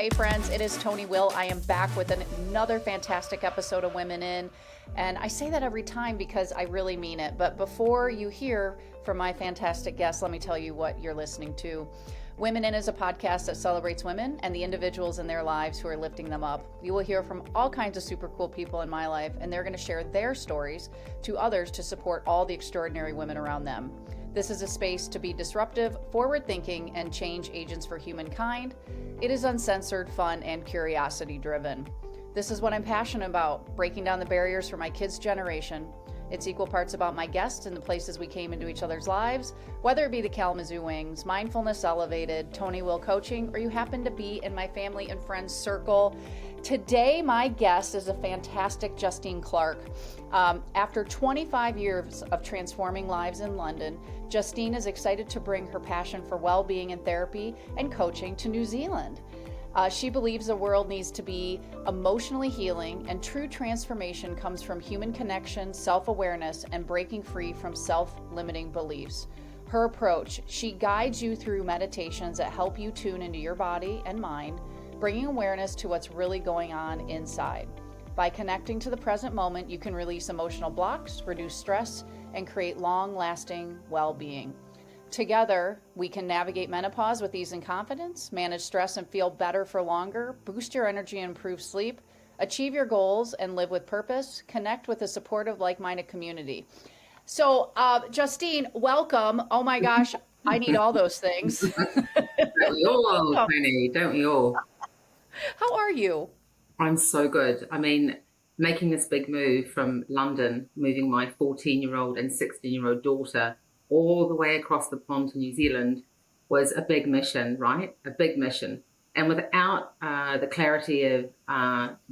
Hey friends, it is Tony Will. I am back with another fantastic episode of Women In. And I say that every time because I really mean it. But before you hear from my fantastic guests, let me tell you what you're listening to. Women In is a podcast that celebrates women and the individuals in their lives who are lifting them up. You will hear from all kinds of super cool people in my life, and they're going to share their stories to others to support all the extraordinary women around them. This is a space to be disruptive, forward-thinking, and change agents for humankind. It is uncensored, fun, and curiosity-driven. This is what I'm passionate about, breaking down the barriers for my kids' generation. It's equal parts about my guests and the places we came into each other's lives, whether it be the Kalamazoo Wings, Mindfulness Elevated, Tony Will Coaching, or you happen to be in my family and friends circle. Today, my guest is a fantastic Justine Clark. After 25 years of transforming lives in London, Justine is excited to bring her passion for well-being and therapy and coaching to New Zealand. She believes the world needs to be emotionally healing, and true transformation comes from human connection, self-awareness, and breaking free from self-limiting beliefs. Her approach, she guides you through meditations that help you tune into your body and mind, bringing awareness to what's really going on inside. By connecting to the present moment, you can release emotional blocks, reduce stress, and create long-lasting well-being. Together, we can navigate menopause with ease and confidence, manage stress and feel better for longer, boost your energy and improve sleep, achieve your goals and live with purpose, connect with a supportive, like-minded community. So, Justine, welcome. Oh my gosh, I need all those things. Don't we all, Tony? Don't we all? How are you? I'm so good. I mean, making this big move from London, moving my 14-year-old and 16-year-old daughter all the way across the pond to New Zealand was a big mission, right? A big mission. And without the clarity of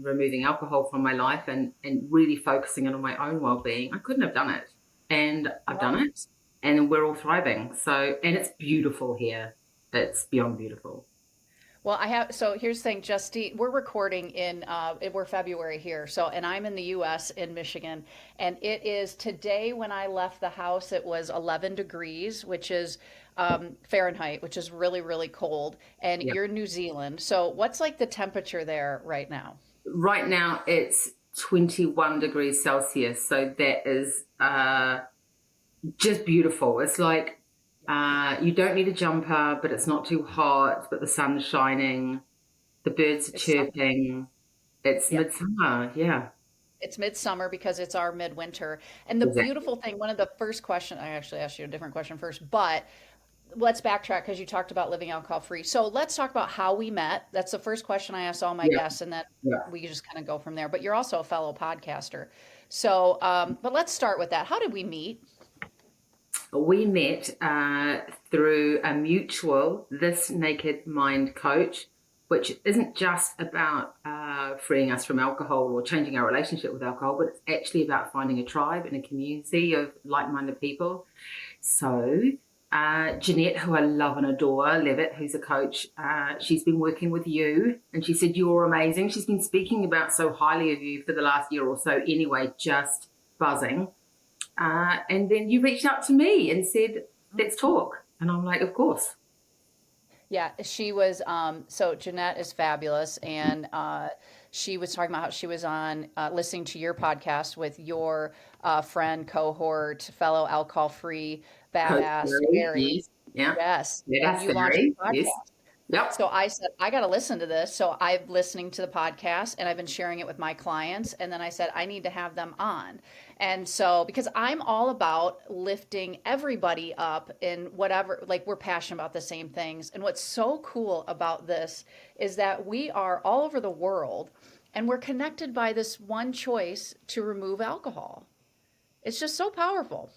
removing alcohol from my life and really focusing on my own well-being, I couldn't have done it. And I've done it, and we're all thriving. So, and it's beautiful here. It's beyond beautiful. Well, so here's the thing, Justine, we're recording we're February here. So, and I'm in the US in Michigan, and it is today when I left the house, it was 11 degrees, which is Fahrenheit, which is really, really cold. And Yeah. you're in New Zealand. So what's like the temperature there right now? Right now it's 21 degrees Celsius. So that is just beautiful. It's like you don't need a jumper, but it's not too hot, but the sun's shining, the birds are It's summer. chirping. It's Yeah. midsummer. Yeah, It's midsummer because it's our midwinter. And the exactly. beautiful thing, one of the first questions, I actually asked you a different question first, but let's backtrack because you talked about living alcohol free. So let's talk about how we met. That's the first question I ask all my Yeah, guests, and then yeah. we just kind of go from there. But you're also a fellow podcaster. So, but let's start with that. How did we meet? We met through a mutual This Naked Mind coach, which isn't just about freeing us from alcohol or changing our relationship with alcohol, but it's actually about finding a tribe and a community of like-minded people. So Jeanette, who I love and adore, Levitt, who's a coach, she's been working with you, and she said you're amazing. She's been speaking about so highly of you for the last year or so anyway, just buzzing. And then you reached out to me and said, let's talk. And I'm like, of course. Yeah, she was, so Jeanette is fabulous. And she was talking about how she was on listening to your podcast with your friend, cohort, fellow alcohol free Coach badass, Barry, Barry. yes. Yeah. Yes. Yeah, And that's you launched Barry. a Yes. podcast. Yep. So I said, I got to listen to this. So I'm listening to the podcast and I've been sharing it with my clients. And then I said, I need to have them on. And so, because I'm all about lifting everybody up in whatever, like we're passionate about the same things. And what's so cool about this is that we are all over the world and we're connected by this one choice to remove alcohol. It's just so powerful.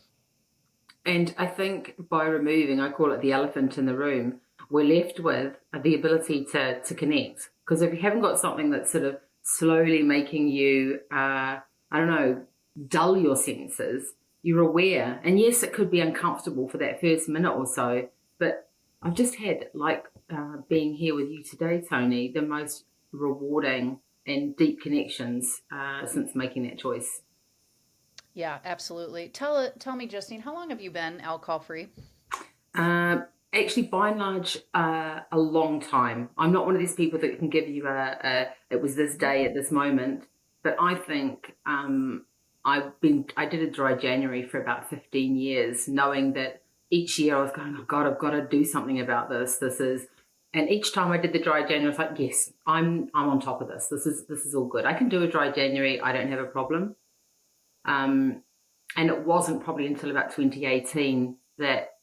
And I think by removing, I call it the elephant in the room, we're left with the ability to connect. Because if you haven't got something that's sort of slowly making you, I don't know, dull your senses, you're aware. And yes, it could be uncomfortable for that first minute or so, but I've just had, like being here with you today, Tony, the most rewarding and deep connections since making that choice. Yeah, absolutely. Tell me, Justine, how long have you been alcohol free? Um, Actually, by and large, a long time. I'm not one of these people that can give you it was this day at this moment, but I think I did a dry January for about 15 years, knowing that each year I was going, oh God, I've got to do something about this. And each time I did the dry January, I was like, yes, I'm on top of this. This is all good. I can do a dry January. I don't have a problem. And it wasn't probably until about 2018 that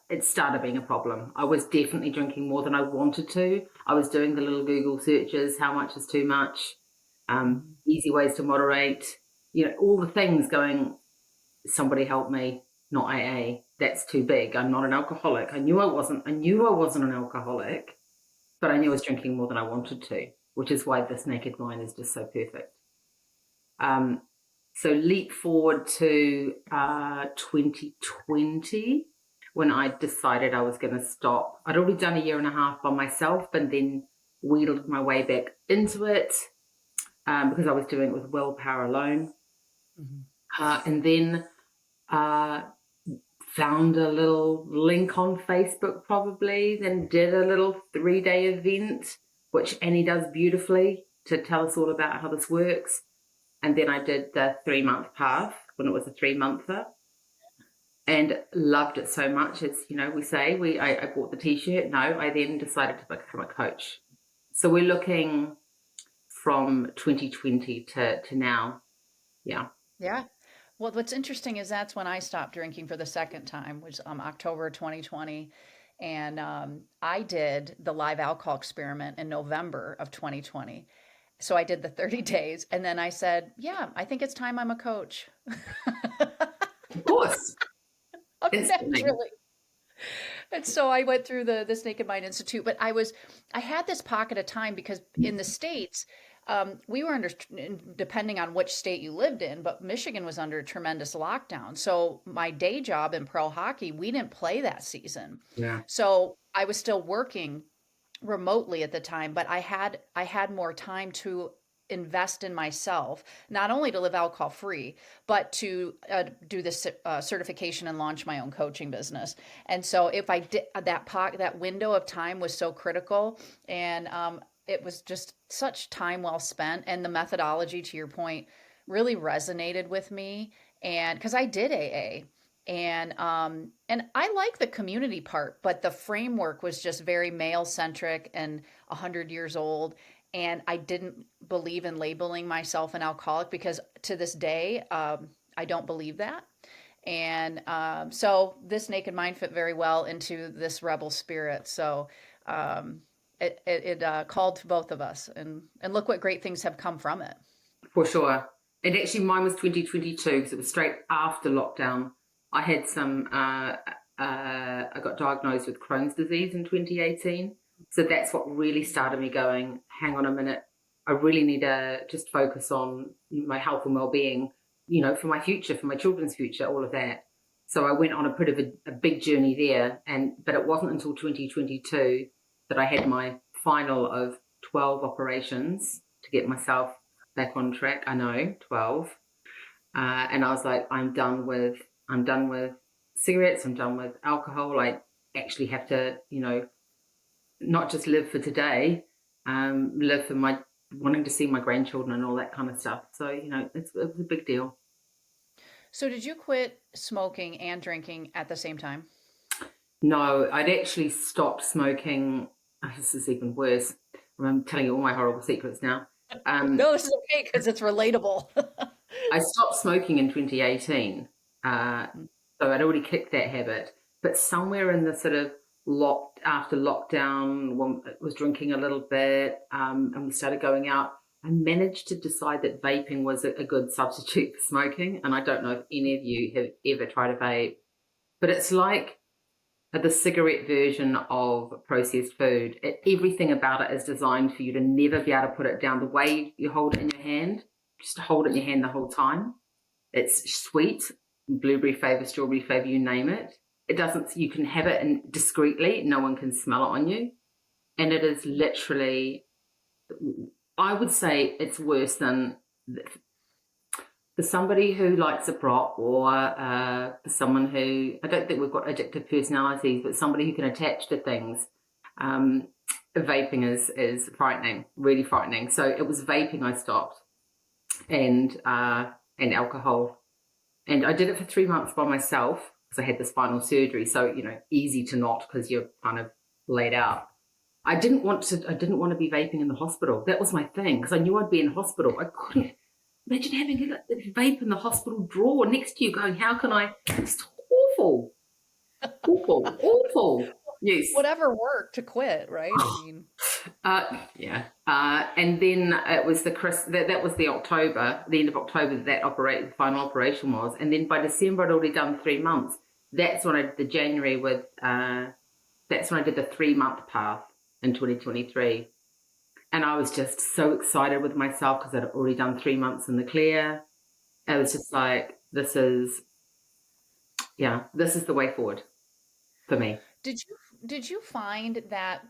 it started being a problem. I was definitely drinking more than I wanted to. I was doing the little Google searches, how much is too much, easy ways to moderate, all the things going, somebody help me, not AA. That's too big. I'm not an alcoholic. I knew I wasn't an alcoholic, but I knew I was drinking more than I wanted to, which is why this naked mind is just so perfect. So leap forward to 2020 when I decided I was going to stop. I'd already done a year and a half by myself and then wheedled my way back into it because I was doing it with willpower alone. And then found a little link on Facebook probably, then did a little 3-day event, which Annie does beautifully to tell us all about how this works. And then I did the 3-month path when it was a 3-monther and loved it so much. As we say, I bought the t-shirt. No, I then decided to become a coach. So we're looking from 2020 to now. Yeah. Yeah. Well, what's interesting is that's when I stopped drinking for the second time, which October 2020. And I did the live alcohol experiment in November of 2020. So I did the 30 days and then I said, yeah, I think it's time I'm a coach. Of course. Naturally. And so I went through this Naked Mind Institute, but I had this pocket of time because in the States, we were under, depending on which state you lived in, but Michigan was under a tremendous lockdown. So my day job in pro hockey, we didn't play that season. Yeah. So I was still working remotely at the time, but I had more time to invest in myself, not only to live alcohol free, but to do this certification and launch my own coaching business. And so if I did that window of time was so critical, and it was just such time well spent. And the methodology, to your point, really resonated with me. And because I did AA, and I like the community part, but the framework was just very male centric and 100 years old. And I didn't believe in labeling myself an alcoholic because to this day, I don't believe that. And so this naked mind fit very well into this rebel spirit. So it called to both of us, and look what great things have come from it. For sure. And actually mine was 2022 because it was straight after lockdown. I had I got diagnosed with Crohn's disease in 2018. So that's what really started me going, hang on a minute, I really need to just focus on my health and well-being, for my future, for my children's future, all of that. So I went on a bit of a big journey there. But it wasn't until 2022 that I had my final of 12 operations to get myself back on track. I know, 12. And I was like, I'm done with cigarettes. I'm done with alcohol. I actually have to, not just live for today, live for my wanting to see my grandchildren and all that kind of stuff. So, it was a big deal. So did you quit smoking and drinking at the same time? No, I'd actually stopped smoking. Oh, this is even worse. I'm telling you all my horrible secrets now. No, this is okay because it's relatable. I stopped smoking in 2018. So I'd already kicked that habit. But somewhere in the sort of after lockdown, was drinking a little bit, and we started going out, I managed to decide that vaping was a good substitute for smoking. And I don't know if any of you have ever tried a vape, but it's like the cigarette version of processed food. Everything about it is designed for you to never be able to put it down. The way you hold it in your hand, just hold it in your hand the whole time. It's sweet, blueberry flavor, strawberry flavor, you name it. You can have it discreetly, no one can smell it on you. And it is literally, I would say it's worse than for somebody who likes a prop, or for someone who, I don't think we've got addictive personalities, but somebody who can attach to things, vaping is frightening, really frightening. So it was vaping I stopped, and alcohol. And I did it for 3 months by myself because I had the spinal surgery. So, easy to not, because you're kind of laid out. I didn't want to be vaping in the hospital. That was my thing, because I knew I'd be in hospital. I couldn't imagine having a vape in the hospital drawer next to you going, how can I? It's awful. Awful. Yes. Whatever worked to quit, right? I mean, yeah. And then it was that was the end of October, the final operation was. And then by December, I'd already done 3 months. That's when I did the January that's when I did the 3-month path in 2023. And I was just so excited with myself because I'd already done 3 months in the clear. I was just like, this is the way forward for me. Did you find that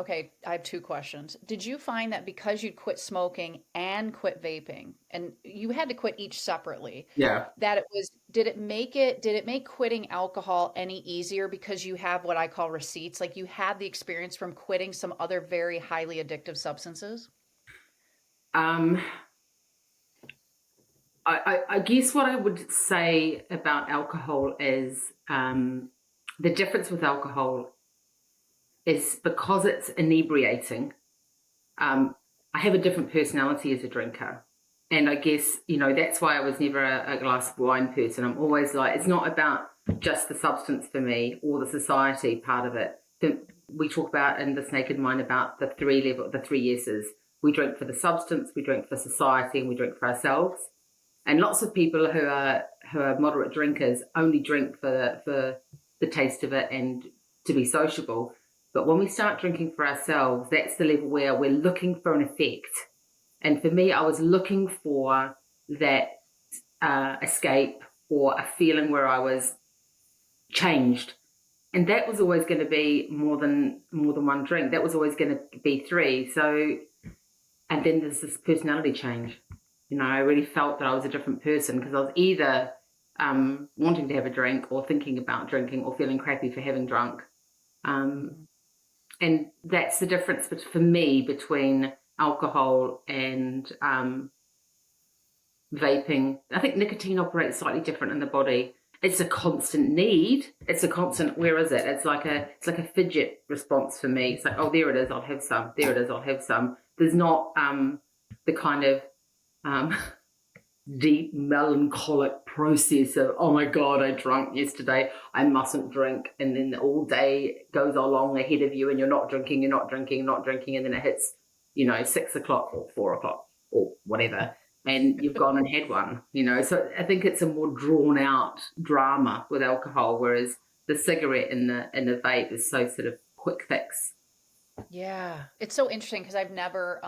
okay, I have two questions. Did you find that because you'd quit smoking and quit vaping, and you had to quit each separately, Yeah. that did it make quitting alcohol any easier because you have what I call receipts, like you had the experience from quitting some other very highly addictive substances? I guess what I would say about alcohol is the difference with alcohol is because it's inebriating. I have a different personality as a drinker. And I guess, that's why I was never a glass of wine person. I'm always like, it's not about just the substance for me or the society part of it. We talk about in This Naked Mind about the three yeses. We drink for the substance, we drink for society, and we drink for ourselves. And lots of people who are moderate drinkers only drink for the taste of it and to be sociable. But when we start drinking for ourselves, that's the level where we're looking for an effect. And for me, I was looking for that escape or a feeling where I was changed. And that was always going to be more than one drink. That was always going to be 3. So, and then there's this personality change. I really felt that I was a different person because I was either wanting to have a drink or thinking about drinking or feeling crappy for having drunk. And that's the difference for me between alcohol and vaping. I think nicotine operates slightly different in the body. It's a constant need. It's a constant, where is it? It's like a fidget response for me. It's like, oh, there it is, I'll have some. There it is, I'll have some. There's not the kind of deep melancholic process of, oh my God, I drank yesterday, I mustn't drink. And then all day goes along ahead of you and you're not drinking. And then it hits, 6 o'clock or 4 o'clock or whatever. And you've gone and had one, So I think it's a more drawn out drama with alcohol, whereas the cigarette and the vape is so sort of quick fix. Yeah, it's so interesting because I've never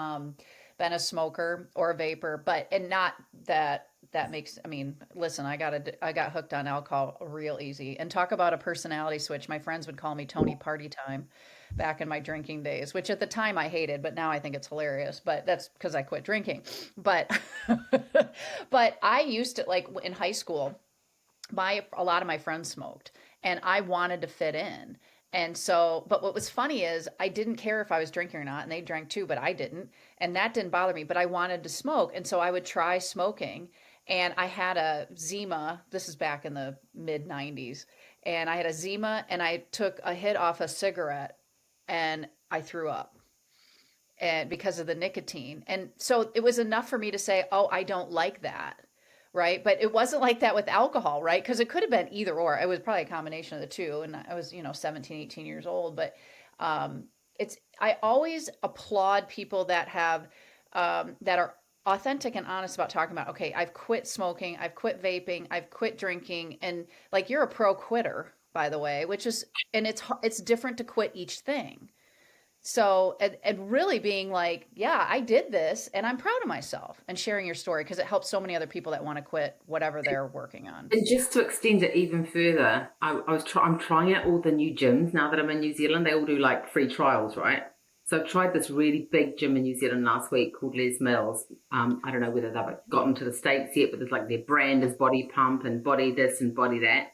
been a smoker or a vapor, and not that makes, I mean, listen, I got hooked on alcohol real easy. And talk about a personality switch. My friends would call me Tony Party Time back in my drinking days, which at the time I hated, but now I think it's hilarious. But that's because I quit drinking. But but I used to, like, in high school, a lot of my friends smoked and I wanted to fit in. And so, but what was funny is I didn't care if I was drinking or not, and they drank too, but I didn't. And that didn't bother me, but I wanted to smoke. And so I would try smoking. And I had a Zima, this is back in the mid 90s. And I had a Zima and I took a hit off a cigarette and I threw up, and because of the nicotine. And so it was enough for me to say, oh, I don't like that. Right. But it wasn't like that with alcohol, right? Because it could have been either or. It was probably a combination of the two. And I was, 17, 18 years old. But I always applaud people that are authentic and honest about talking about, okay, I've quit smoking, I've quit vaping, I've quit drinking. And like, you're a pro quitter, by the way, and it's different to quit each thing. So, and really being like, yeah, I did this and I'm proud of myself, and sharing your story because it helps so many other people that want to quit whatever they're working on. And just to extend it even further, I'm trying out all the new gyms now that I'm in New Zealand. They all do like free trials, right? So I've tried this really big gym in New Zealand last week called Les Mills. I don't know whether they've gotten to the States yet, but there's like their brand is Body Pump and Body this and Body that.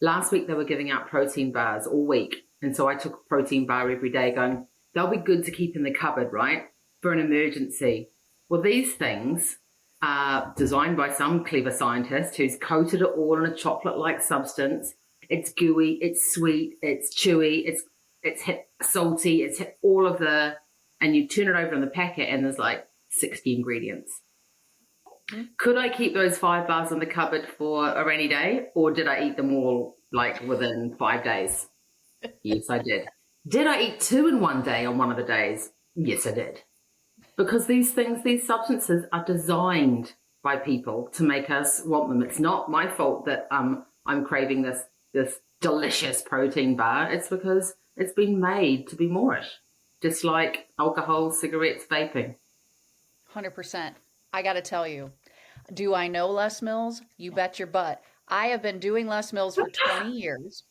Last week they were giving out protein bars all week. And so I took a protein bar every day going, they'll be good to keep in the cupboard, right? For an emergency. Well, these things are designed by some clever scientist who's coated it all in a chocolate-like substance. It's gooey, it's sweet, it's chewy, it's hit salty, it's hit all of the, and you turn it over in the packet and there's like 60 ingredients. Could I keep those 5 bars in the cupboard for a rainy day, or did I eat them all like within 5 days? Yes, I did. Did I eat 2 in one day on one of the days? Yes, I did. Because these things, these substances are designed by people to make us want them. It's not my fault that I'm craving this delicious protein bar. It's because it's been made to be moreish, just like alcohol, cigarettes, vaping. 100%. I got to tell you, do I know Les Mills? You bet your butt. I have been doing Les Mills for 20 years,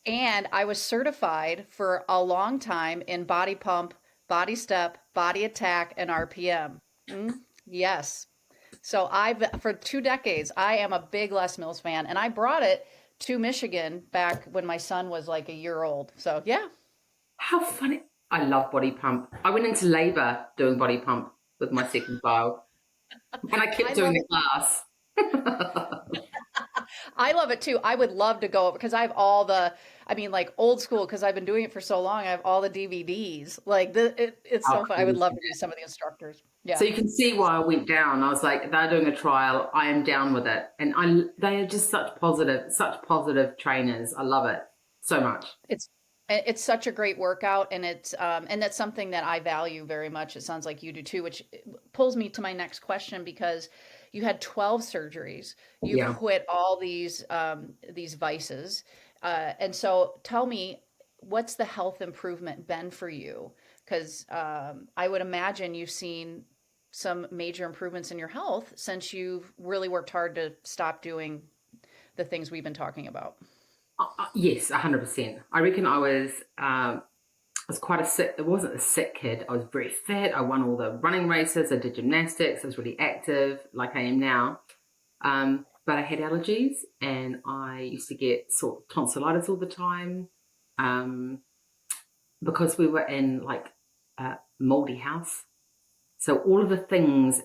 and I was certified for a long time in Body Pump, Body Step, Body Attack, and RPM. Yes. So for 2 decades, I am a big Les Mills fan, and I brought it to Michigan back when my son was like a year old. So yeah. How funny. I love Body Pump. I went into labor doing Body Pump with my second child. And I kept doing the class. I love it too. I would love to go because I have all like old school, because I've been doing it for so long. I have all the DVDs. Like it's so fun. I would love to do some of the instructors. Yeah. So you can see why I went down. I was like, they're doing a trial. I am down with it. And they are just such positive trainers. I love it so much. It's such a great workout, and that's something that I value very much. It sounds like you do too, which pulls me to my next question, because you had 12 surgeries. You quit all these vices. And so tell me, what's the health improvement been for you? Because I would imagine you've seen some major improvements in your health since you've really worked hard to stop doing the things we've been talking about. Yes, 100%. I reckon I was quite it wasn't a sick kid. I was very fit. I won all the running races. I did gymnastics. I was really active like I am now. But I had allergies, and I used to get sort of tonsillitis all the time because we were in like a moldy house. So all of the things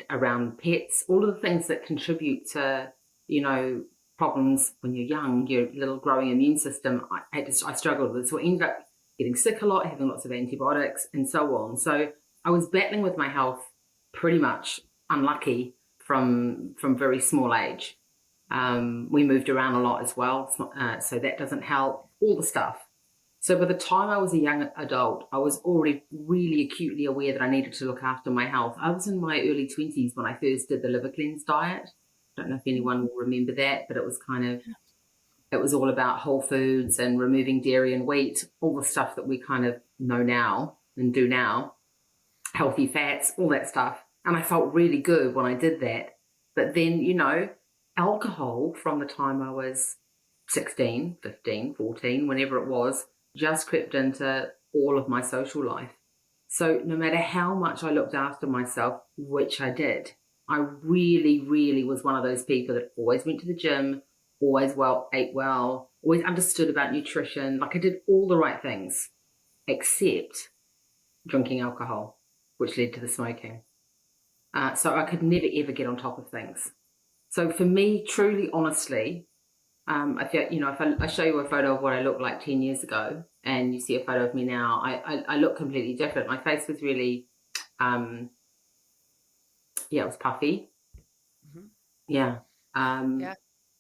around pets, all of the things that contribute to, problems when you're young, your little growing immune system, I struggled with. So I ended up getting sick a lot, having lots of antibiotics and so on. So I was battling with my health pretty much unlucky from very small age. We moved around a lot as well, so that doesn't help, all the stuff. So by the time I was a young adult, I was already really acutely aware that I needed to look after my health. I was in my early 20s when I first did the liver cleanse diet. I don't know if anyone will remember that, but it was all about whole foods and removing dairy and wheat, all the stuff that we kind of know now and do now, healthy fats, all that stuff. And I felt really good when I did that. But then, alcohol from the time I was 16, 15, 14, whenever it was, just crept into all of my social life. So no matter how much I looked after myself, which I did, I really, really was one of those people that always went to the gym, always ate well, always understood about nutrition. Like I did all the right things, except drinking alcohol, which led to the smoking. So I could never, ever get on top of things. So for me, truly, honestly, if I show you a photo of what I looked like 10 years ago and you see a photo of me now, I look completely different. My face was really, it was puffy. Mm-hmm. Yeah.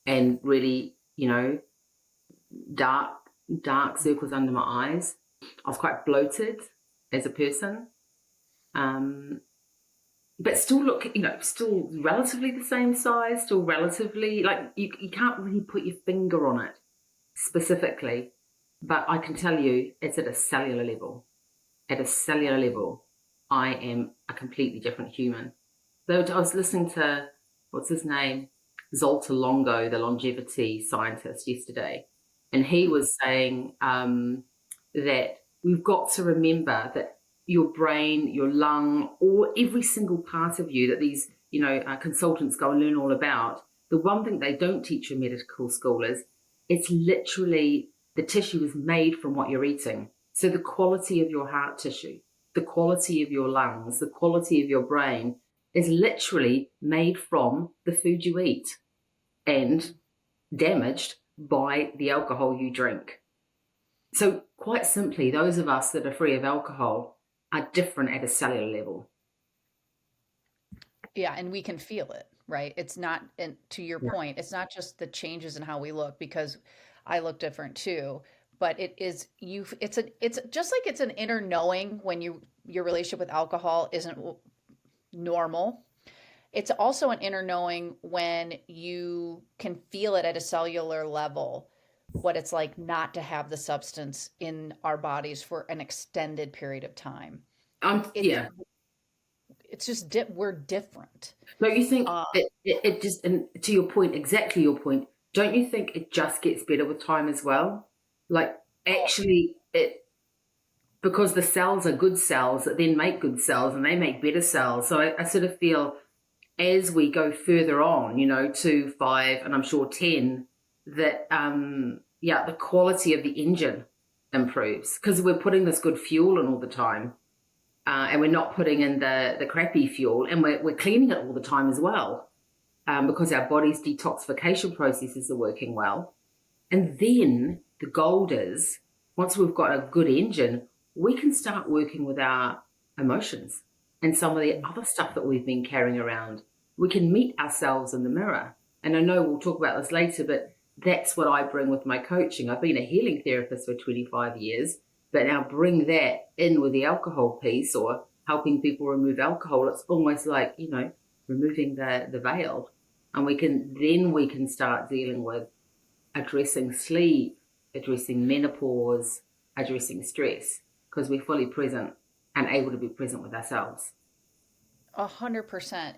And really, dark circles under my eyes. I was quite bloated as a person. But still look, still relatively the same size, still relatively, like you can't really put your finger on it specifically, but I can tell you it's at a cellular level. At a cellular level, I am a completely different human. Though I was listening to, what's his name? Zolta Longo, the longevity scientist, yesterday, and he was saying that we've got to remember that your brain, your lung, or every single part of you that these, consultants go and learn all about, the one thing they don't teach you in medical school is it's literally the tissue is made from what you're eating. So the quality of your heart tissue, the quality of your lungs, the quality of your brain is literally made from the food you eat and damaged by the alcohol you drink. So quite simply, those of us that are free of alcohol are different at a cellular level. Yeah, and we can feel it, right? It's not, and to your Yeah. point, it's not just the changes in how we look because I look different too, but it is you it's just like it's an inner knowing when your relationship with alcohol isn't normal. It's also an inner knowing when you can feel it at a cellular level, what it's like not to have the substance in our bodies for an extended period of time. It's Yeah. it's just we're different. Don't you think Uh, it just, and to your point, exactly your point, don't you think it just gets better with time as well? Like, actually, because the cells are good cells that then make good cells and they make better cells. So I sort of feel as we go further on, 2, 5, and I'm sure 10, that, the quality of the engine improves because we're putting this good fuel in all the time. And we're not putting in the crappy fuel, and we're cleaning it all the time as well, because our body's detoxification processes are working well. And then the gold is, once we've got a good engine, we can start working with our emotions and some of the other stuff that we've been carrying around. We can meet ourselves in the mirror. And I know we'll talk about this later, but that's what I bring with my coaching. I've been a healing therapist for 25 years, but now bring that in with the alcohol piece or helping people remove alcohol. It's almost like, removing the veil. And we can start dealing with addressing sleep, addressing menopause, addressing stress, because we're fully present and able to be present with ourselves. 100%.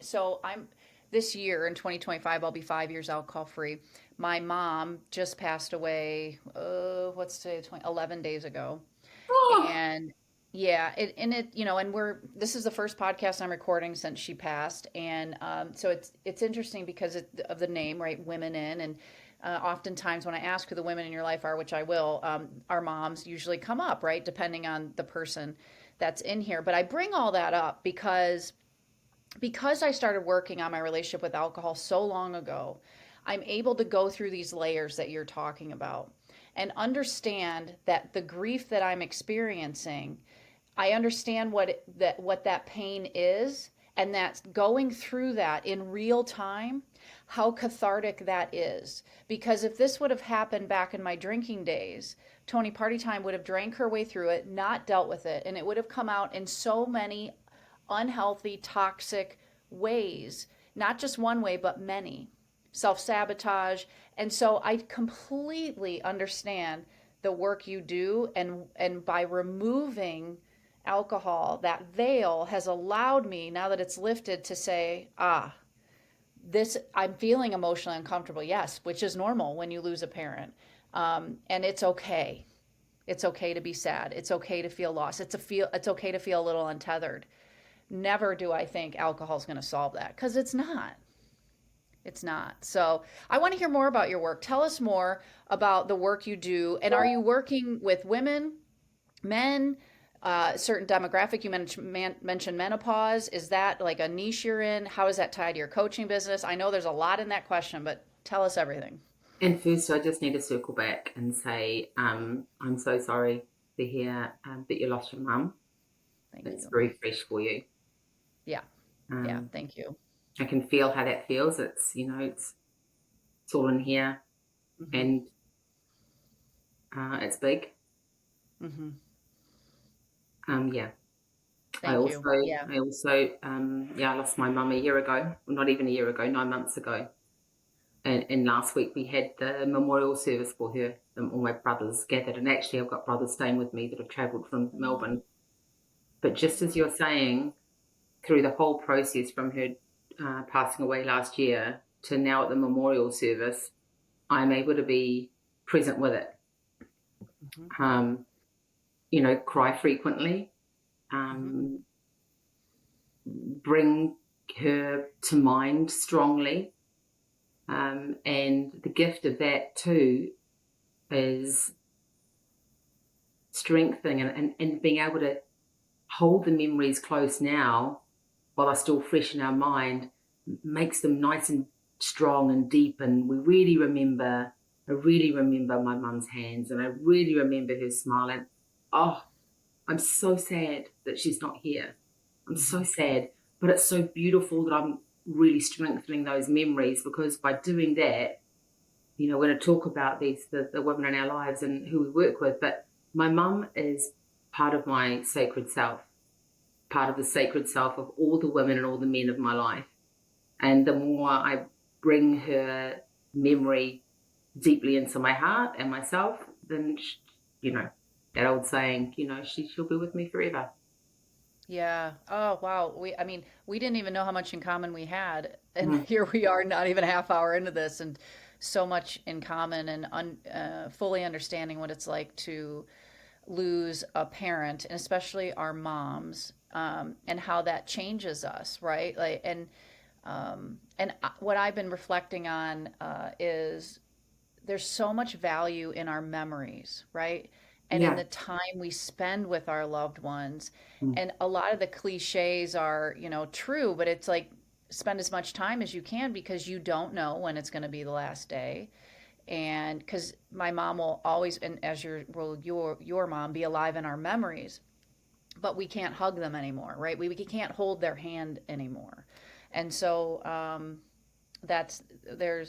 So I'm this year in 2025, I'll be 5 years alcohol free. My mom just passed away. What's today? 11 days ago. Oh, And yeah, and this is the first podcast I'm recording since she passed. And so it's interesting because of the name, right? Women in. And oftentimes when I ask who the women in your life are, which I will, our moms usually come up, right? Depending on the person that's in here. But I bring all that up because I started working on my relationship with alcohol so long ago, I'm able to go through these layers that you're talking about and understand that the grief that I'm experiencing, I understand what that pain is, and that's going through that in real time, how cathartic that is. Because if this would have happened back in my drinking days, Tony Party Time would have drank her way through it, not dealt with it, and it would have come out in so many unhealthy, toxic ways, not just one way, but many. Self sabotage. And so I completely understand the work you do. And by removing alcohol, that veil has allowed me, now that it's lifted, to say, this, I'm feeling emotionally uncomfortable. Yes, which is normal when you lose a parent. And it's okay. It's okay to be sad. It's okay to feel lost. It's okay to feel a little untethered. Never do I think alcohol is going to solve that because it's not. It's not. So I want to hear more about your work. Tell us more about the work you do. And are you working with women, men, certain demographic? You mentioned menopause. Is that like a niche you're in? How is that tied to your coaching business? I know there's a lot in that question, but tell us everything. and first, I just need to circle back and say, I'm so sorry to hear that you lost your mum. Thank It's you. very fresh for you. Yeah. Yeah. Um, Thank you. I can feel how that feels. It's all in here, Hmm. and it's big. Hmm. Yeah. I Thank also, you. Yeah. I also, I lost my mum a year ago. Well, not even a year ago, 9 months ago. And last week we had the memorial service for her. All my brothers gathered, and actually I've got brothers staying with me that have travelled from Melbourne. But just as you're saying, through the whole process from her passing away last year to now at the memorial service, I'm able to be present with it. Hmm. Um, cry frequently, bring her to mind strongly. And the gift of that too is strengthening and being able to hold the memories close now while they're still fresh in our mind, makes them nice and strong and deep. And I really remember my mum's hands, and I really remember her smile. And oh, I'm so sad that she's not here. I'm so sad, but it's so beautiful that I'm really strengthening those memories, because by doing that, we're going to talk about the women in our lives and who we work with, but my mum is part of my sacred self, part of the sacred self of all the women and all the men of my life. And the more I bring her memory deeply into my heart and myself, then, that old saying, she'll be with me forever. Yeah. Oh, wow. We didn't even know how much in common we had, and Mm. here we are, not even a half hour into this, and so much in common, and fully understanding what it's like to lose a parent, and especially our moms, and how that changes us, right? Like, what I've been reflecting on is there's so much value in our memories, right? And in Yeah. the time we spend with our loved ones. Mm. And a lot of the cliches are, true, but it's like spend as much time as you can, because you don't know when it's going to be the last day. And because my mom will always, and as your mom, be alive in our memories, but we can't hug them anymore, right? We can't hold their hand anymore. And so that's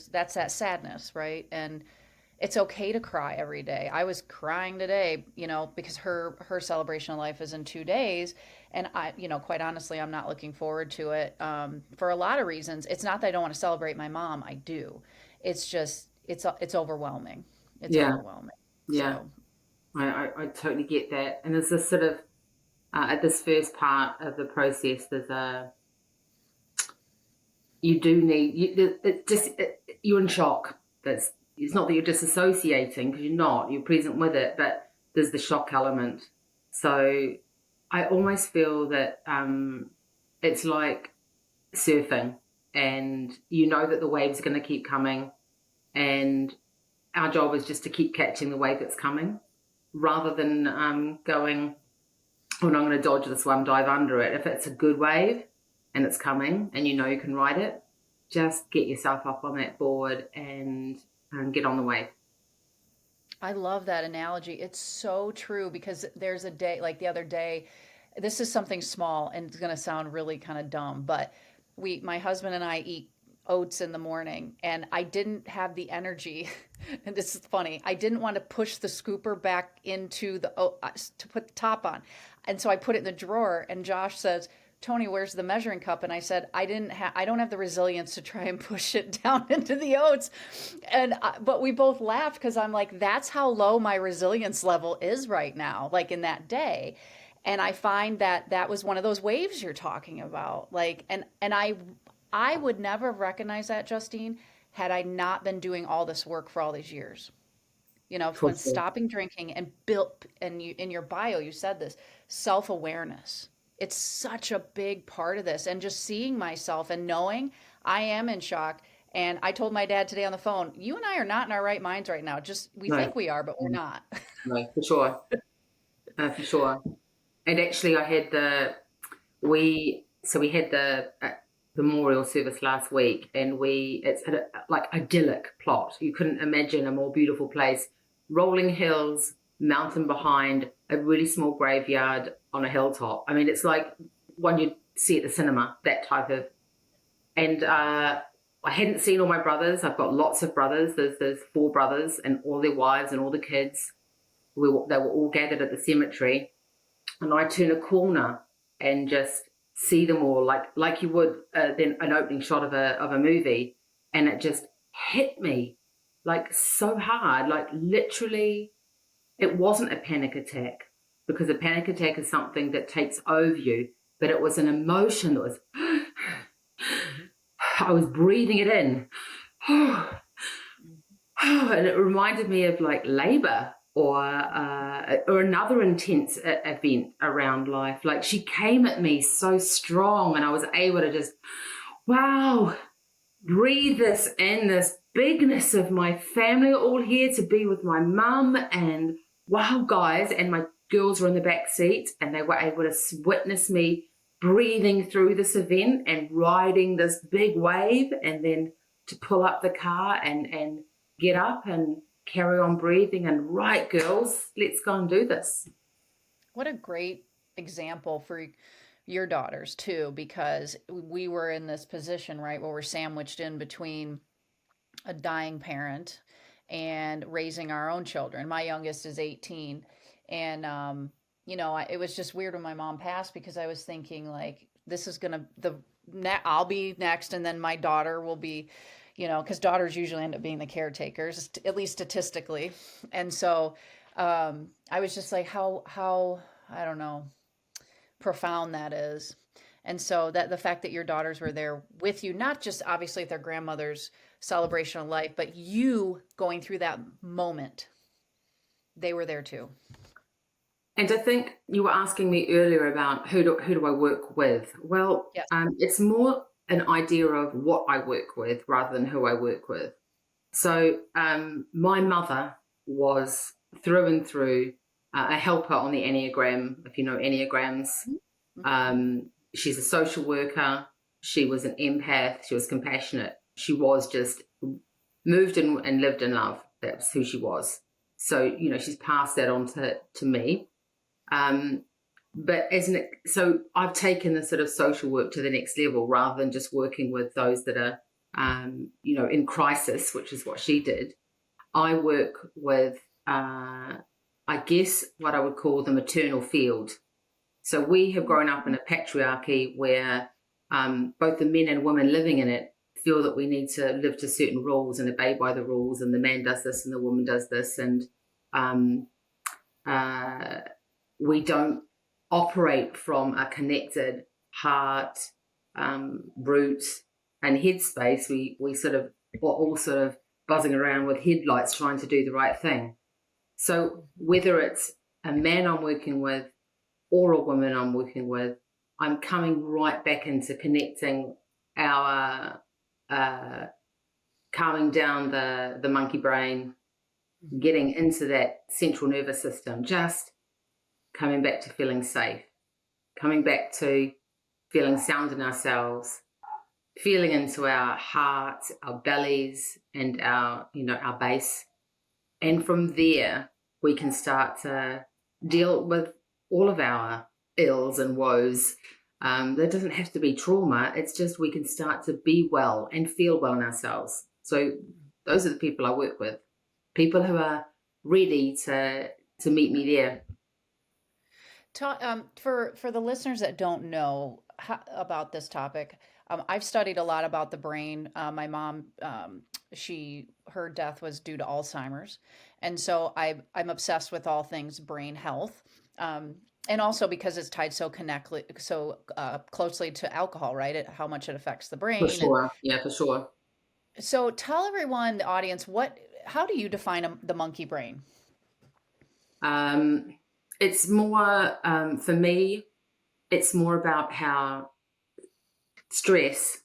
that sadness, right? And it's okay to cry every day. I was crying today, because her celebration of life is in 2 days, and I, quite honestly, I'm not looking forward to it, for a lot of reasons. It's not that I don't want to celebrate my mom. I do. It's just it's overwhelming. It's Yeah. overwhelming. Yeah. So I totally get that. And there's this sort of, at this first part of the process, you do need, you're in shock. It's not that you're disassociating, because you're not, you're present with it, but there's the shock element. So I almost feel that it's like surfing, and that the waves are going to keep coming, and our job is just to keep catching the wave that's coming, rather than going, oh no, I'm going to dodge this one, dive under it. If it's a good wave and it's coming and you can ride it, just get yourself up on that board and get on the wave. I love that analogy. It's so true, because there's a day, like the other day, this is something small and it's going to sound really kind of dumb, but my husband and I eat oats in the morning, and I didn't have the energy. And this is funny. I didn't want to push the scooper back into the oat to put the top on. And so I put it in the drawer, and Josh says, Tony, where's the measuring cup? And I said, I don't have the resilience to try and push it down into the oats. But we both laughed, because I'm like, that's how low my resilience level is right now, like in that day. And I find that was one of those waves you're talking about. Like, and I would never have recognized that, Justine, had I not been doing all this work for all these years. For When sure. stopping drinking and built, and you, in your bio, you said this, self-awareness. It's such a big part of this. And just seeing myself and knowing I am in shock. And I told my dad today on the phone, you and I are not in our right minds right now. Just, we No, think we are, but we're not. no, for sure. For sure. And actually, we had the memorial service last week, and it's like idyllic plot. You couldn't imagine a more beautiful place. Rolling hills, mountain behind, a really small graveyard on a hilltop. I mean, it's like one you'd see at the cinema, that type of. And I hadn't seen all my brothers. I've got lots of brothers. There's 4 brothers and all their wives and all the kids. They were all gathered at the cemetery, and I turn a corner and just see them all like you would then an opening shot of a movie, and it just hit me like so hard, like literally. It wasn't a panic attack, because a panic attack is something that takes over you, but it was an emotion that was I was breathing it in. And it reminded me of like labor. or another intense event around life. Like, she came at me so strong, and I was able to just, wow, breathe this in, this bigness of my family all here to be with my mum, and wow, guys, and my girls were in the back seat, and they were able to witness me breathing through this event and riding this big wave, and then to pull up the car and get up and carry on breathing, and right, girls, let's go and do this. What a great example for your daughters too, because we were in this position, right, where we're sandwiched in between a dying parent and raising our own children. My youngest is 18. And, it was just weird when my mom passed because I was thinking, like, this is going to, I'll be next, and then my daughter will be, because daughters usually end up being the caretakers, at least statistically. And so I was just like, how, I don't know, profound that is. And so that the fact that your daughters were there with you, not just obviously at their grandmother's celebration of life, but you going through that moment, they were there too. And I think you were asking me earlier about who do I work with. Well, Yes. it's more an idea of what I work with rather than who I work with. So my mother was through and through a helper on the Enneagram, if you know Enneagrams. She's a social worker. She was an empath. She was compassionate. She was just moved and lived in love. That's who she was. So, she's passed that on to me. But so I've taken the sort of social work to the next level rather than just working with those that are, in crisis, which is what she did. I work with, I guess, what I would call the maternal field. So we have grown up in a patriarchy where both the men and women living in it feel that we need to live to certain rules and obey by the rules, and the man does this and the woman does this, and we don't operate from a connected heart, root, and headspace. We sort of are all sort of buzzing around with headlights trying to do the right thing. So whether it's a man I'm working with or a woman I'm working with, I'm coming right back into connecting our calming down the monkey brain, getting into that central nervous system, just coming back to feeling safe, coming back to feeling sound in ourselves, feeling into our heart, our bellies, and our base. And from there, we can start to deal with all of our ills and woes. There doesn't have to be trauma. It's just we can start to be well and feel well in ourselves. So those are the people I work with, people who are ready to meet me there. For the listeners that don't know about this topic, I've studied a lot about the brain. My mom, her death was due to Alzheimer's, and so I'm obsessed with all things brain health. And also because it's tied so closely to alcohol, right? How much it affects the brain. For sure. Yeah, for sure. So tell everyone, the audience, how do you define the monkey brain? It's more, for me, it's more about how stress,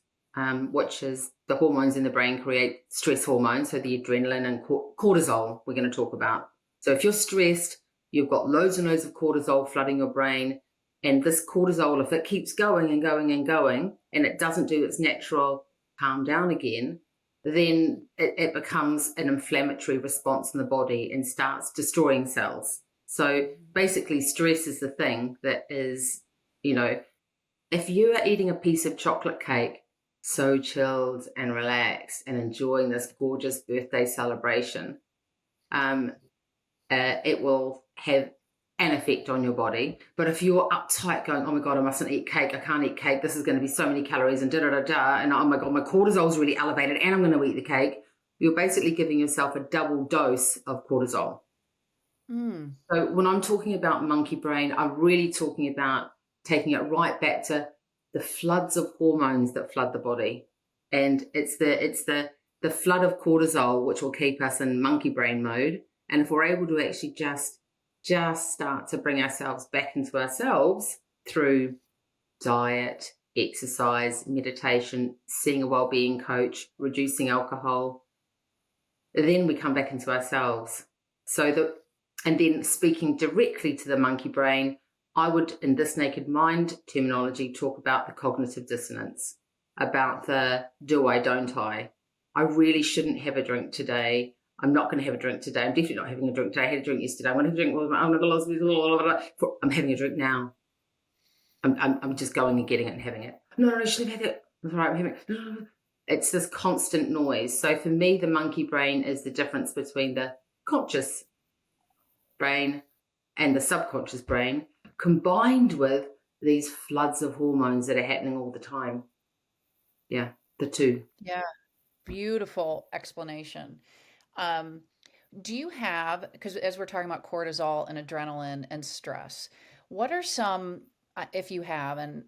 which is the hormones in the brain create stress hormones, so the adrenaline and cortisol we're going to talk about. So if you're stressed, you've got loads and loads of cortisol flooding your brain, and this cortisol, if it keeps going and going and going, and it doesn't do its natural calm down again, then it becomes an inflammatory response in the body and starts destroying cells. So basically, stress is the thing that is, if you are eating a piece of chocolate cake, so chilled and relaxed and enjoying this gorgeous birthday celebration, it will have an effect on your body. But if you're uptight going, oh my God, I mustn't eat cake, I can't eat cake, this is going to be so many calories and da-da-da-da, and oh my God, my cortisol is really elevated and I'm going to eat the cake, you're basically giving yourself a double dose of cortisol. So when I'm talking about monkey brain, I'm really talking about taking it right back to the floods of hormones that flood the body. And it's the flood of cortisol which will keep us in monkey brain mode. And if we're able to actually just start to bring ourselves back into ourselves through diet, exercise, meditation, seeing a well-being coach, reducing alcohol, then we come back into ourselves. And then speaking directly to the monkey brain, I would, in this naked mind terminology, talk about the cognitive dissonance, about the do I, don't I. I really shouldn't have a drink today. I'm not going to have a drink today. I'm definitely not having a drink today. I had a drink yesterday. I'm going to have a drink. I'm having a drink now. I'm just going and getting it and having it. No, I shouldn't have had it. That's right, I'm having it. It's this constant noise. So for me, the monkey brain is the difference between the conscious brain and the subconscious brain, combined with these floods of hormones that are happening all the time. Yeah, the two. Yeah, beautiful explanation. Do you have, because as we're talking about cortisol and adrenaline and stress, what are some, if you have, and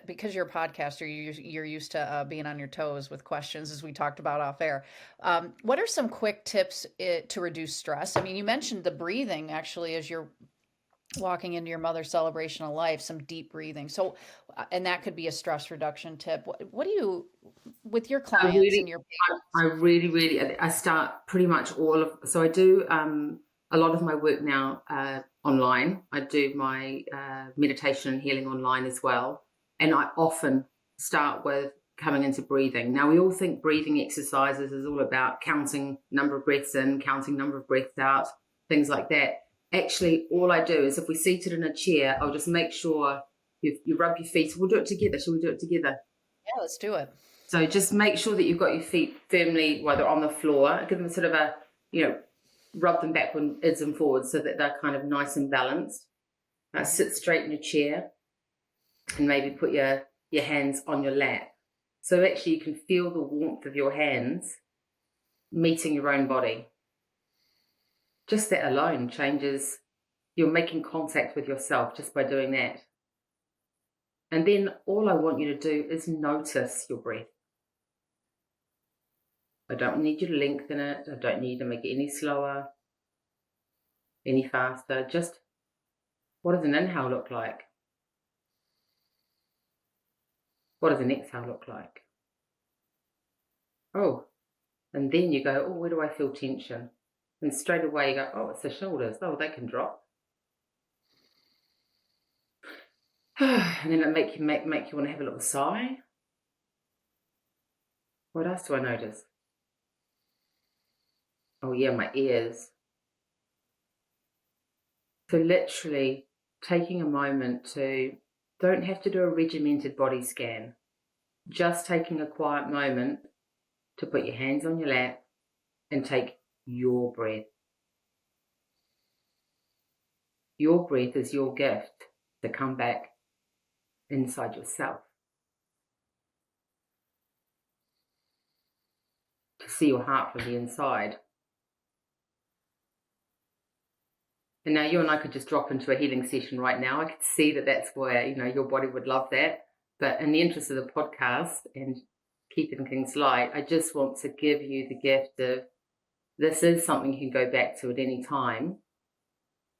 because you're a podcaster, you're used to being on your toes with questions, as we talked about off air. What are some quick tips to reduce stress? I mean, you mentioned the breathing actually as you're walking into your mother's celebration of life, some deep breathing. So, and that could be a stress reduction tip. What do you, with your I clients and really, your I start pretty much all of, so I do a lot of my work now online. I do my meditation and healing online as well. And I often start with coming into breathing. Now, we all think breathing exercises is all about counting number of breaths in, counting number of breaths out, things like that. Actually, all I do is if we're seated in a chair, I'll just make sure you rub your feet. We'll do it together. Shall we do it together? Yeah, let's do it. So just make sure that you've got your feet firmly, whether on the floor, give them sort of a, rub them backwards and forwards so that they're kind of nice and balanced. Sit straight in your chair and maybe put your hands on your lap. So actually you can feel the warmth of your hands meeting your own body. Just that alone changes, you're making contact with yourself just by doing that. And then all I want you to do is notice your breath. I don't need you to lengthen it. I don't need to make it any slower, any faster. Just what does an inhale look like? What does an exhale look like? Oh, and then you go, oh, where do I feel tension? And straight away you go, oh, it's the shoulders. Oh, they can drop. And then it make you want to have a little sigh. What else do I notice? Oh yeah, my ears. So literally taking a moment to, don't have to do a regimented body scan, just taking a quiet moment to put your hands on your lap and take your breath. Your breath is your gift to come back inside yourself, to see your heart from the inside. And now you and I could just drop into a healing session right now. I could see that that's where, your body would love that. But in the interest of the podcast and keeping things light, I just want to give you the gift of, this is something you can go back to at any time.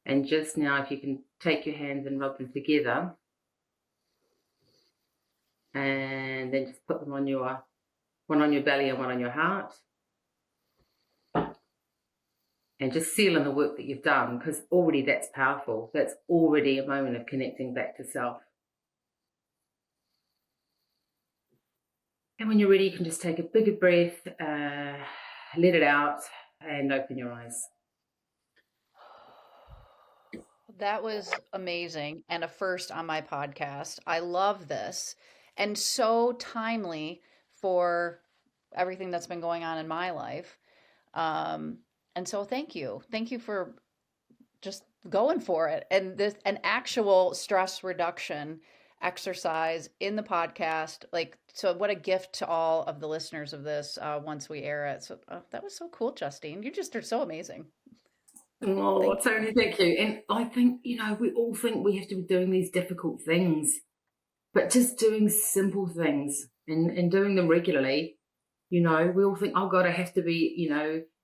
And just now, if you can take your hands and rub them together, and then just put them on one on your belly and one on your heart. And just seal in the work that you've done, because already that's powerful. That's already a moment of connecting back to self. And when you're ready, you can just take a bigger breath, let it out, and open your eyes. That was amazing and a first on my podcast. I love this and so timely for everything that's been going on in my life. And so thank you. Thank you for just going for it. And this an actual stress reduction exercise in the podcast. Like, so what a gift to all of the listeners of this once we air it. So that was so cool, Justine. You just are so amazing. Oh, Tony, thank you. And I think, we all think we have to be doing these difficult things, but just doing simple things and doing them regularly, we all think, oh God, I have to be,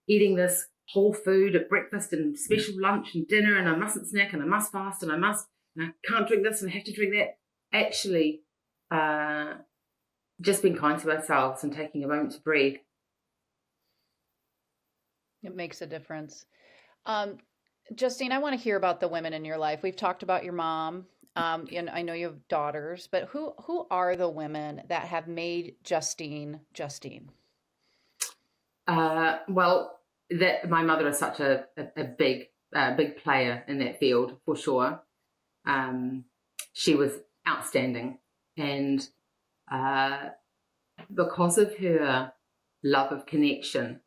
eating this whole food at breakfast and special lunch and dinner, and I mustn't snack, and I must fast, and I can't drink this, and I have to drink that. Actually, just being kind to ourselves and taking a moment to breathe. It makes a difference. Justine, I want to hear about the women in your life. We've talked about your mom. And I know you have daughters, but who are the women that have made Justine Justine? Well, that my mother is such a big player in that field for sure. She was outstanding, and because of her love of connection,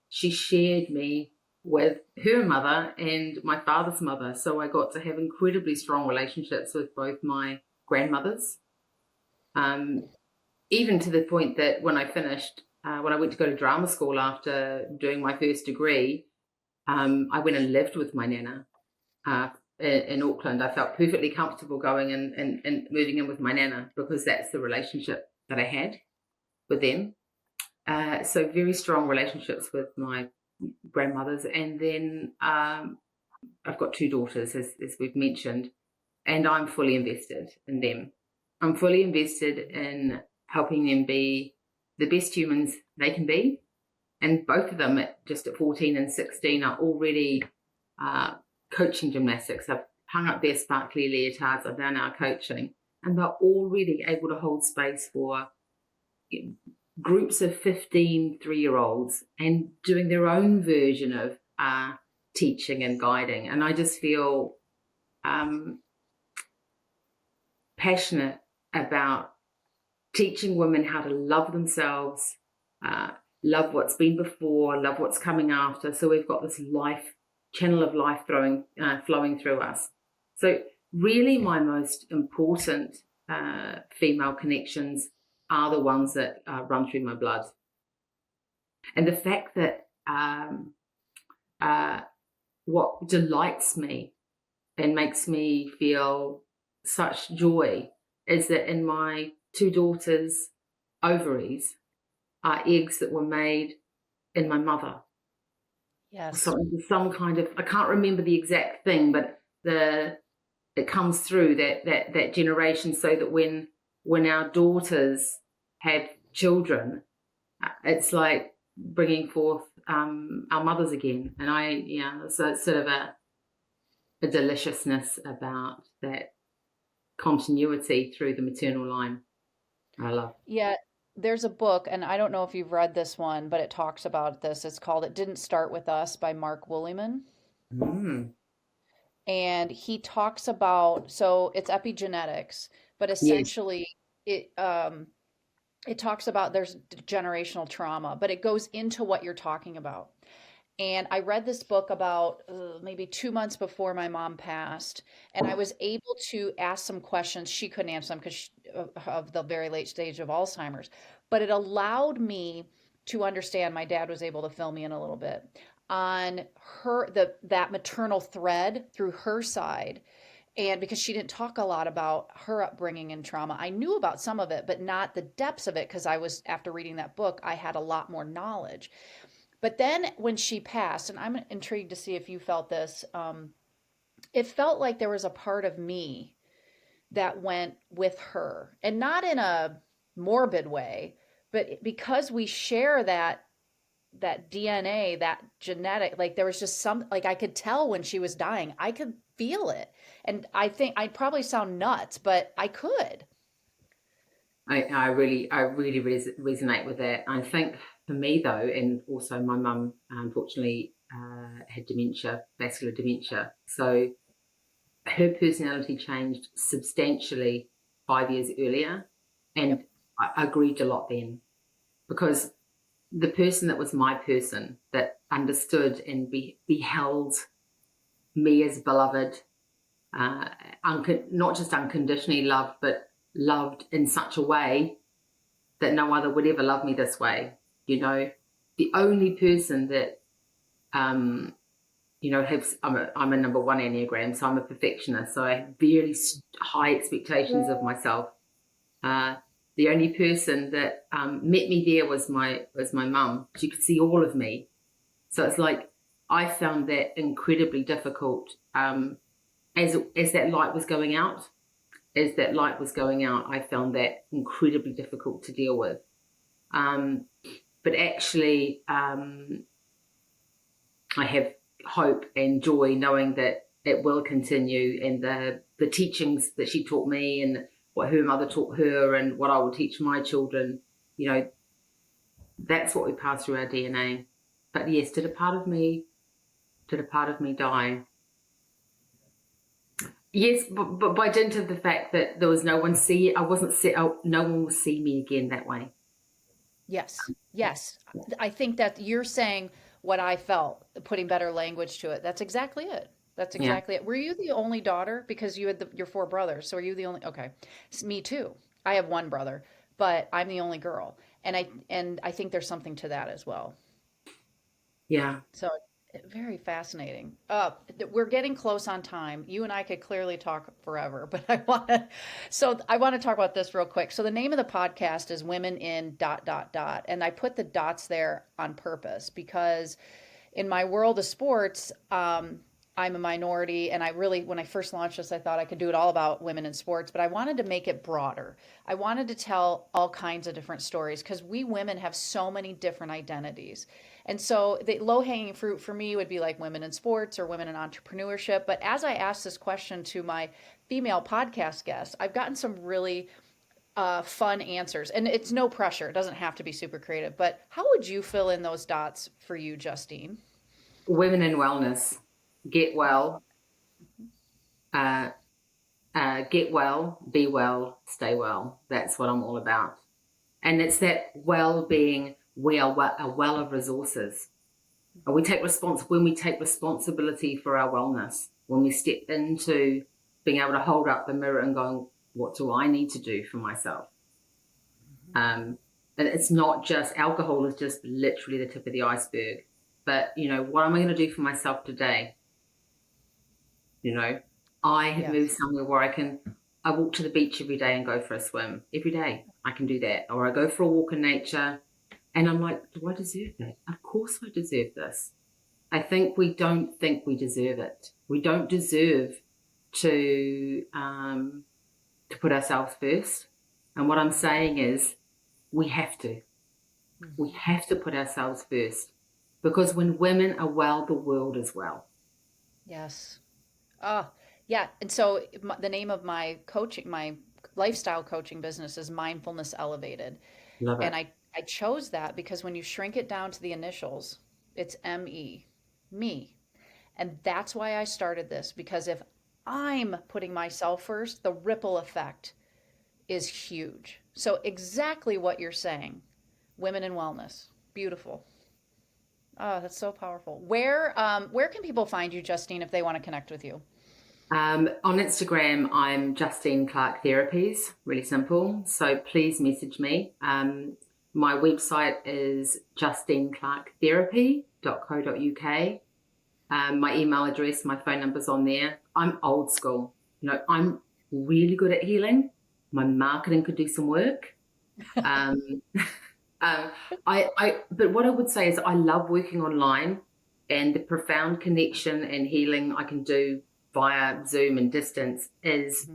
she shared me with her mother and my father's mother. So I got to have incredibly strong relationships with both my grandmothers, even to the point that when I finished, when I went to go to drama school after doing my first degree, I went and lived with my nana in Auckland. I felt perfectly comfortable going and moving in with my nana because that's the relationship that I had with them. So very strong relationships with my grandmothers. And then I've got two daughters, as we've mentioned, and I'm fully invested in them. I'm fully invested in helping them be the best humans they can be. And both of them, just at 14 and 16, are already coaching gymnastics. I've hung up their sparkly leotards. I'm now coaching. And they're already able to hold space for groups of 15 3-year-olds and doing their own version of teaching and guiding. And I just feel passionate about teaching women how to love themselves, love what's been before, love what's coming after. So we've got this channel of life flowing through us. So really my most important female connections are the ones that run through my blood. And the fact that what delights me and makes me feel such joy is that in my two daughters' ovaries are eggs that were made in my mother. Yes. So some kind of, I can't remember the exact thing, but it comes through that generation, so that when our daughters have children, it's like bringing forth our mothers again. And so it's sort of a deliciousness about that continuity through the maternal line. I love. Yeah, there's a book, and I don't know if you've read this one, but it talks about this. It's called It Didn't Start With Us by Mark Wooleyman. Mm. And he talks about, so it's epigenetics, but Yes. essentially it it talks about there's generational trauma, but it goes into what you're talking about. And I read this book about maybe 2 months before my mom passed, and I was able to ask some questions. She couldn't answer them because of the very late stage of Alzheimer's, but it allowed me to understand. My dad was able to fill me in a little bit on that maternal thread through her side. And because she didn't talk a lot about her upbringing and trauma, I knew about some of it, but not the depths of it, because after reading that book, I had a lot more knowledge. But then when she passed, and I'm intrigued to see if you felt this, it felt like there was a part of me that went with her, and not in a morbid way, but because we share that DNA, that genetic, like there was just like I could tell when she was dying. I could feel it. And I think I probably sound nuts, but I could. I really resonate with that. I think for me though, and also my mum unfortunately had dementia, vascular dementia. So her personality changed substantially 5 years earlier, and Yep. I grieved a lot then, because the person that was my person, that understood and beheld me as beloved, not just unconditionally loved, but loved in such a way that no other would ever love me this way. The only person that I'm a number one Enneagram, so I'm a perfectionist, so I have very high expectations of myself. The only person that met me there was my mum. She could see all of me. So it's like I found that incredibly difficult. As that light was going out, I found that incredibly difficult to deal with. But actually, I have hope and joy knowing that it will continue, and the teachings that she taught me and what her mother taught her and what I will teach my children, that's what we pass through our DNA. But yes, did a part of me die? Yes, but by dint of the fact that there was no one no one will see me again that way. Yes. Yes. I think that you're saying what I felt, putting better language to it. That's exactly it. That's Yeah. exactly it. Were you the only daughter? Because you had your four brothers. So are you the only? Okay. It's me too. I have one brother, but I'm the only girl. And I think there's something to that as well. Yeah. So very fascinating. We're getting close on time. You and I could clearly talk forever, but I want to talk about this real quick. So the name of the podcast is Women in dot dot dot, and I put the dots there on purpose because in my world of sports, I'm a minority, and when I first launched this, I thought I could do it all about women in sports, but I wanted to make it broader. I wanted to tell all kinds of different stories because we women have so many different identities. And so the low hanging fruit for me would be like women in sports or women in entrepreneurship. But as I asked this question to my female podcast guests, I've gotten some really fun answers. And it's no pressure, it doesn't have to be super creative. But how would you fill in those dots for you, Justine? Women in wellness. Get well, get well, be well, stay well. That's what I'm all about. And it's that well-being. We are a well of resources. When we take responsibility for our wellness, when we step into being able to hold up the mirror and going, what do I need to do for myself? And it's not just alcohol is just literally the tip of the iceberg. But, what am I going to do for myself today? I have moved somewhere where I walk to the beach every day and go for a swim. Every day I can do that. Or I go for a walk in nature and I'm like, do I deserve that? Of course I deserve this. I think we don't think we deserve it. We don't deserve to put ourselves first. And what I'm saying is we have to. Mm-hmm. We have to put ourselves first because when women are well, the world is well. Yes. Yeah. And so the name of my lifestyle coaching business is Mindfulness Elevated. Love it. And I chose that because when you shrink it down to the initials, it's ME, me. And that's why I started this, because if I'm putting myself first, the ripple effect is huge. So exactly what you're saying, women in wellness, beautiful. Oh, that's so powerful. Where can people find you, Justine, if they want to connect with you? On Instagram, I'm Justine Clark Therapies, really simple. So please message me. My website is justineclarktherapy.co.uk. My email address, my phone number's on there. I'm old school. I'm really good at healing. My marketing could do some work. But what I would say is I love working online, and the profound connection and healing I can do via Zoom and distance is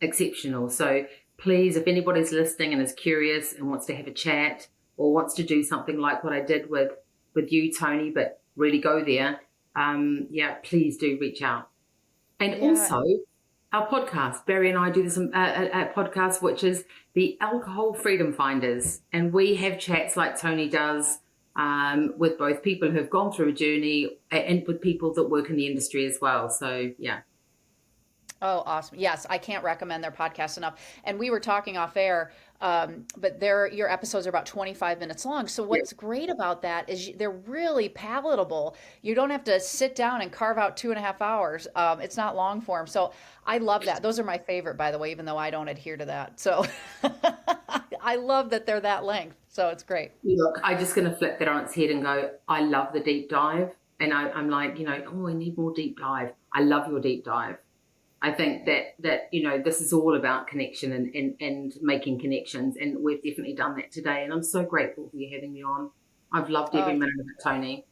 exceptional. So please, if anybody's listening and is curious and wants to have a chat or wants to do something like what I did with you, Tony, but really go there, please do reach out. And also our podcast, Barry and I do this a podcast, which is the Alcohol Freedom Finders. And we have chats like Tony does with both people who have gone through a journey and with people that work in the industry as well. So, yeah. Oh, awesome. Yes, I can't recommend their podcast enough. And we were talking off air, but your episodes are about 25 minutes long. So what's great about that is they're really palatable. You don't have to sit down and carve out 2.5 hours. It's not long form. So I love that. Those are my favorite, by the way, even though I don't adhere to that. So I love that they're that length. So it's great. Look, I'm just going to flip that on its head and go, I love the deep dive. And I'm like, I need more deep dive. I love your deep dive. I think that this is all about connection and making connections, and we've definitely done that today. And I'm so grateful for you having me on. I've loved every minute of it, Tony.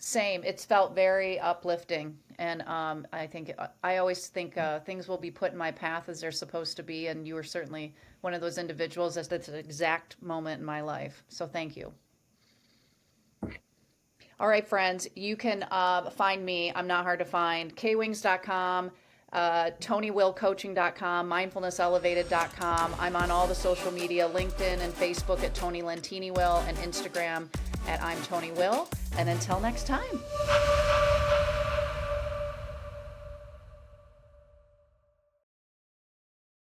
Same. It's felt very uplifting. And I always think things will be put in my path as they're supposed to be. And you were certainly one of those individuals that's an exact moment in my life. So thank you. All right, friends, you can find me. I'm not hard to find. kwings.com, TonyWillCoaching.com, mindfulnesselevated.com. I'm on all the social media, LinkedIn and Facebook at Tony Lentini Will, and Instagram at I'm Tony Will. And until next time.